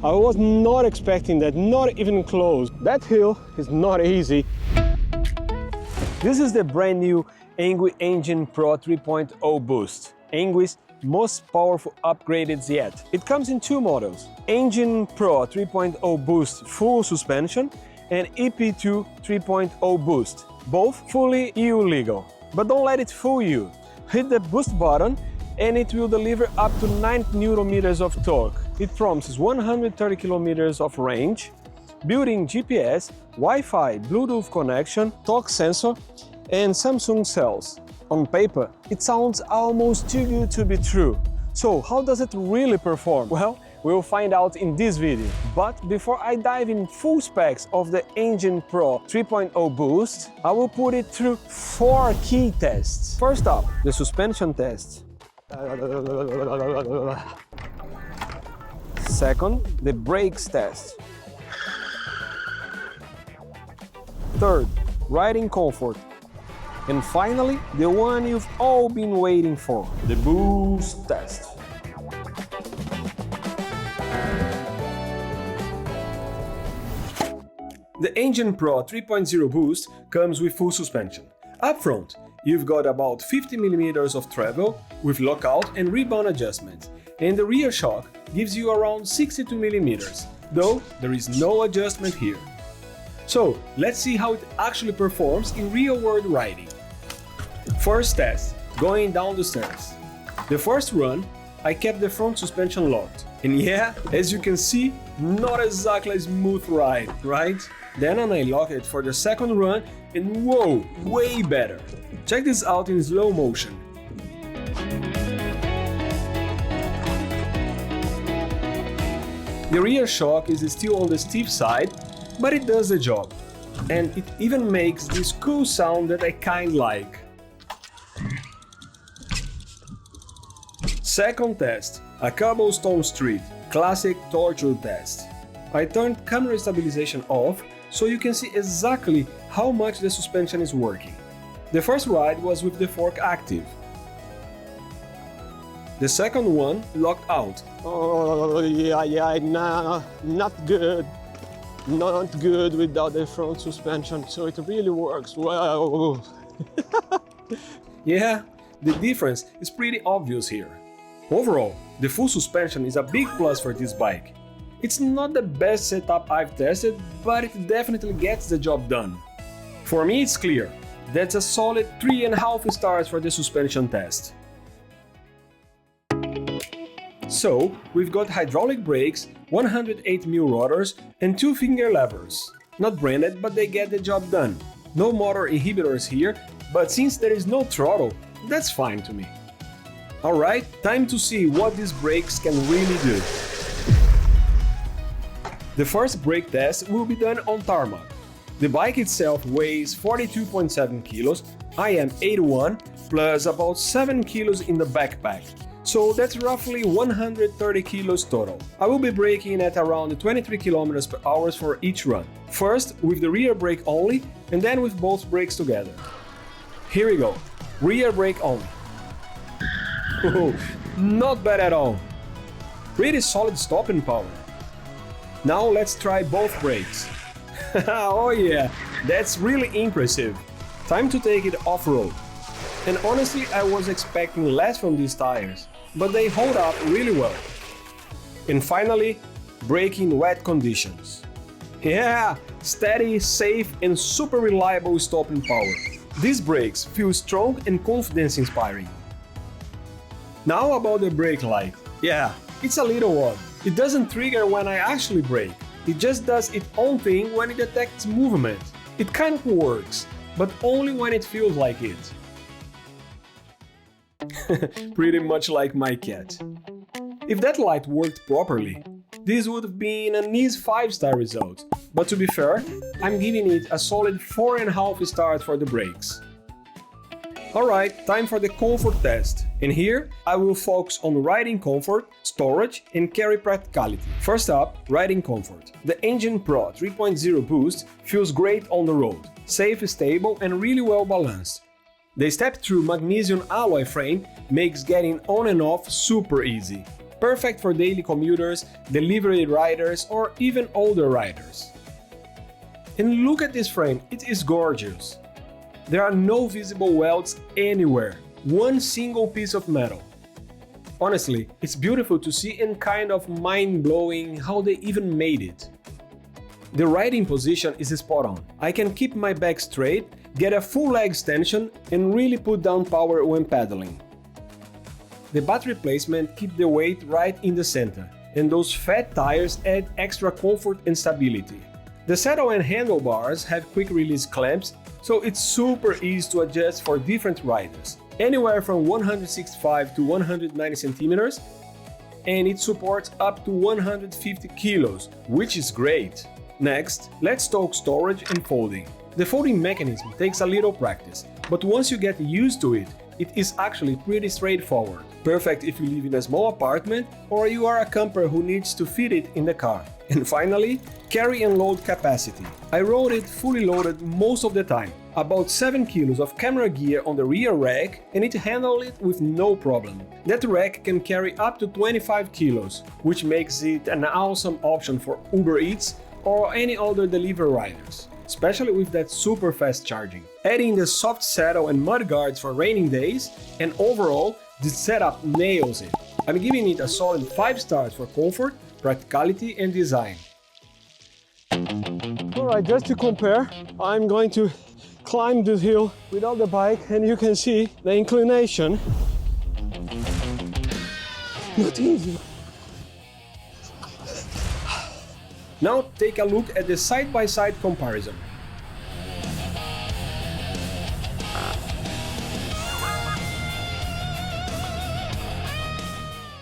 I was not expecting that, not even close. That hill is not easy. This is the brand new ENGWE Engine Pro 3.0 Boost, ENGWE's most powerful upgrades yet. It comes in two models, Engine Pro 3.0 Boost Full Suspension and EP2 3.0 Boost, both fully EU legal. But don't let it fool you. Hit the boost button and it will deliver up to 9 Nm of torque. It promises 130 km of range, built-in GPS, Wi-Fi, Bluetooth connection, torque sensor, and Samsung cells. On paper, it sounds almost too good to be true. So how does it really perform? Well, we'll find out in this video. But before I dive in full specs of the Engine Pro 3.0 Boost, I will put it through 4 key tests. First up, the suspension test. Second, the brakes test. Third, riding comfort. And finally, the one you've all been waiting for, the boost test. The Engine Pro 3.0 Boost comes with full suspension. Up front, you've got about 50 mm of travel with lockout and rebound adjustments, and the rear shock gives you around 62 mm, though there is no adjustment here. So let's see how it actually performs in real-world riding. First test, going down the stairs. The first run, I kept the front suspension locked, and yeah, as you can see, not exactly a smooth ride, right? Then I locked it for the second run, and whoa, way better! Check this out in slow motion. The rear shock is still on the stiff side, but it does the job. And it even makes this cool sound that I kinda like. Second test, a cobblestone street, classic torture test. I turned camera stabilization off so you can see exactly how much the suspension is working. The first ride was with the fork active. The second one locked out. Oh yeah, nah, not good. Not good without the front suspension, so it really works well. Yeah, the difference is pretty obvious here. Overall, the full suspension is a big plus for this bike. It's not the best setup I've tested, but it definitely gets the job done. For me, it's clear. That's a solid 3.5 stars for the suspension test. So, we've got hydraulic brakes, 108mm rotors, and 2-finger levers. Not branded, but they get the job done. No motor inhibitors here, but since there is no throttle, that's fine to me. Alright, time to see what these brakes can really do. The first brake test will be done on tarmac. The bike itself weighs 42.7 kilos, I am 81, plus about 7 kilos in the backpack. So that's roughly 130 kilos total. I will be braking at around 23 km per hour for each run. First with the rear brake only, and then with both brakes together. Here we go. Rear brake only. Not bad at all. Pretty solid stopping power. Now let's try both brakes. Oh yeah, that's really impressive. Time to take it off-road. And honestly, I was expecting less from these tires, but they hold up really well. And finally, braking in wet conditions. Yeah, steady, safe and super reliable stopping power. These brakes feel strong and confidence-inspiring. Now about the brake light. Yeah, it's a little odd. It doesn't trigger when I actually brake. It just does its own thing when it detects movement. It kind of works, but only when it feels like it. Pretty much like my cat. If that light worked properly, this would have been an easy 5-star result. But to be fair, I'm giving it a solid 4.5 stars for the brakes. Alright, time for the comfort test. And here, I will focus on riding comfort, storage and carry practicality. First up, riding comfort. The Engine Pro 3.0 Boost feels great on the road, safe, stable and really well balanced. The step-through magnesium alloy frame makes getting on and off super easy. Perfect for daily commuters, delivery riders, or even older riders. And look at this frame, it is gorgeous. There are no visible welds anywhere, one single piece of metal. Honestly, it's beautiful to see and kind of mind-blowing how they even made it. The riding position is spot on. I can keep my back straight, get a full leg extension, and really put down power when pedaling. The battery placement keeps the weight right in the center, and those fat tires add extra comfort and stability. The saddle and handlebars have quick release clamps, so it's super easy to adjust for different riders, anywhere from 165 to 190 centimeters, and it supports up to 150 kilos, which is great. Next, let's talk storage and folding. The folding mechanism takes a little practice, but once you get used to it, it is actually pretty straightforward. Perfect if you live in a small apartment or you are a camper who needs to fit it in the car. And finally, carry and load capacity. I rode it fully loaded most of the time, about 7 kilos of camera gear on the rear rack, and it handled it with no problem. That rack can carry up to 25 kilos, which makes it an awesome option for Uber Eats or any other delivery riders, especially with that super fast charging. Adding the soft saddle and mud guards for raining days, and overall, this setup nails it. I'm giving it a solid 5 stars for comfort, practicality and design. Alright, just to compare, I'm going to climb this hill without the bike, and you can see the inclination. Not easy. Now take a look at the side-by-side comparison.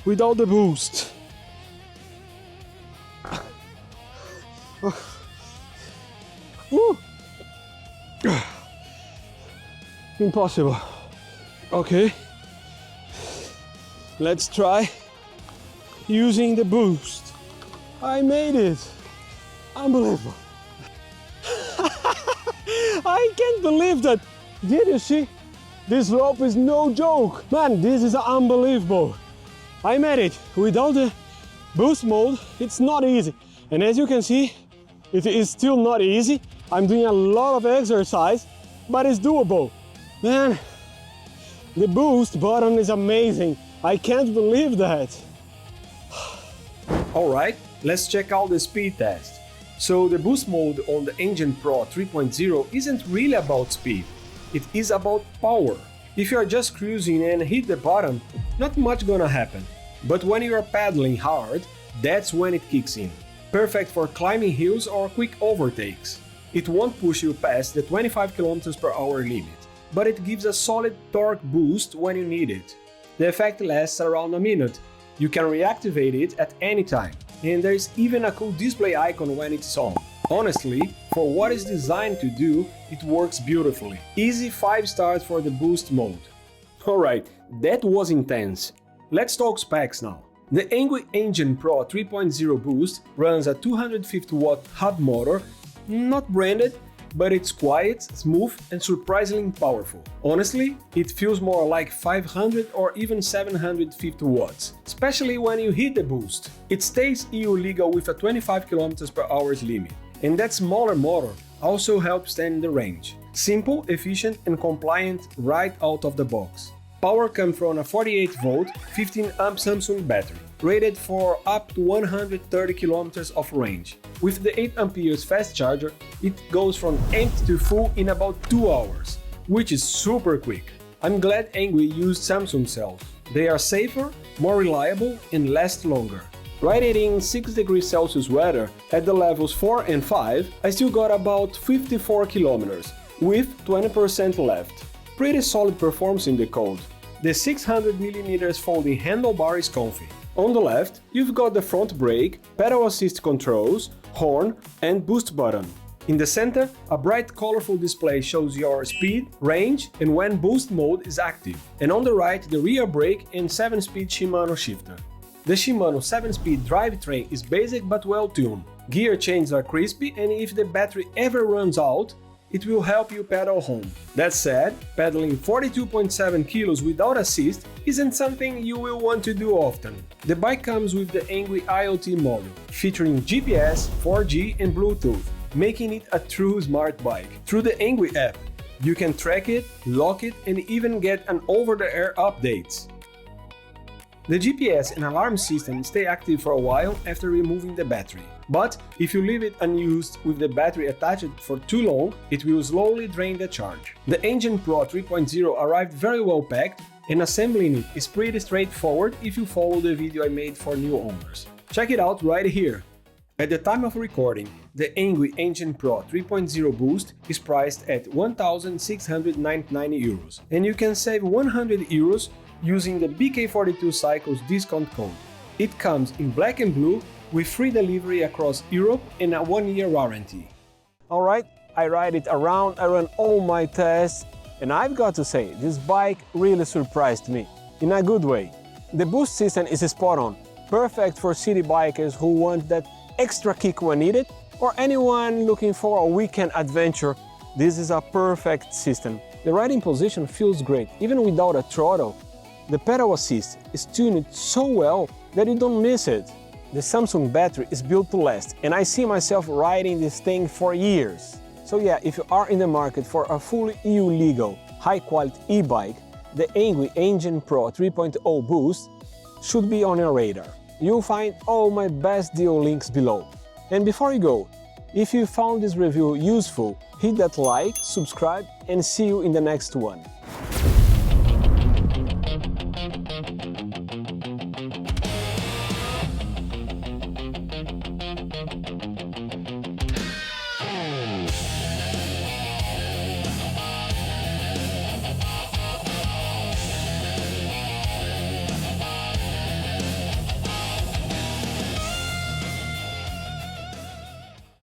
Without the boost. Woo. Impossible. Okay, let's try using the boost. I made it. Unbelievable. I can't believe that. Did you see? This rope is no joke. Man, this is unbelievable. I made it. Without the boost mode, it's not easy. And as you can see, it is still not easy. I'm doing a lot of exercise, but it's doable. Man, the boost button is amazing. I can't believe that. Alright, let's check out the speed test. So the boost mode on the Engine Pro 3.0 isn't really about speed. It is about power. If you are just cruising and hit the button, not much gonna happen. But when you are pedaling hard, that's when it kicks in. Perfect for climbing hills or quick overtakes. It won't push you past the 25 km/h limit, but it gives a solid torque boost when you need it. The effect lasts around a minute. You can reactivate it at any time, and there's even a cool display icon when it's on. Honestly, for what it's designed to do, it works beautifully. Easy 5 stars for the boost mode. Alright, that was intense. Let's talk specs now. The ENGWE Engine Pro 3.0 boost runs a 250-watt hub motor, not branded, but it's quiet, smooth and surprisingly powerful. Honestly, it feels more like 500 or even 750 watts, especially when you hit the boost. It stays EU legal with a 25 km/h limit, and that smaller motor also helps extend the range. Simple, efficient and compliant right out of the box. Power comes from a 48-volt, 15-amp Samsung battery, rated for up to 130 kilometers of range. With the 8 amperes fast charger, it goes from empty to full in about 2 hours, which is super quick. I'm glad ENGWE used Samsung cells. They are safer, more reliable and last longer. Riding in 6 degrees Celsius weather at the levels 4 and 5, I still got about 54 kilometers, with 20% left. Pretty solid performance in the cold. The 600mm folding handlebar is comfy. On the left, you've got the front brake, pedal assist controls, horn and boost button. In the center, a bright colorful display shows your speed, range and when boost mode is active. And on the right, the rear brake and 7-speed Shimano shifter. The Shimano 7-speed drivetrain is basic but well tuned. Gear changes are crispy, and if the battery ever runs out, it will help you pedal home. That said, pedaling 42.7 kilos without assist isn't something you will want to do often. The bike comes with the ENGWE IoT module, featuring GPS, 4G and Bluetooth, making it a true smart bike. Through the ENGWE app, you can track it, lock it, and even get an over-the-air updates. The GPS and alarm system stay active for a while after removing the battery. But if you leave it unused with the battery attached for too long, it will slowly drain the charge. The Engine Pro 3.0 arrived very well packed, and assembling it is pretty straightforward if you follow the video I made for new owners. Check it out right here. At the time of recording, the ENGWE Engine Pro 3.0 Boost is priced at €1,699, and you can save €100 using the BK42 Cycles discount code. It comes in black and blue with free delivery across Europe and a 1-year warranty. Alright, I ride it around, I run all my tests, and I've got to say, this bike really surprised me, in a good way. The boost system is spot on, perfect for city bikers who want that extra kick when needed, or anyone looking for a weekend adventure. This is a perfect system. The riding position feels great, even without a throttle. The pedal assist is tuned so well that you don't miss it. The Samsung battery is built to last, and I see myself riding this thing for years. So yeah, if you are in the market for a fully EU legal, high-quality e-bike, the ENGWE Engine Pro 3.0 Boost should be on your radar. You'll find all my best deal links below. And before you go, if you found this review useful, hit that like, subscribe, and see you in the next one.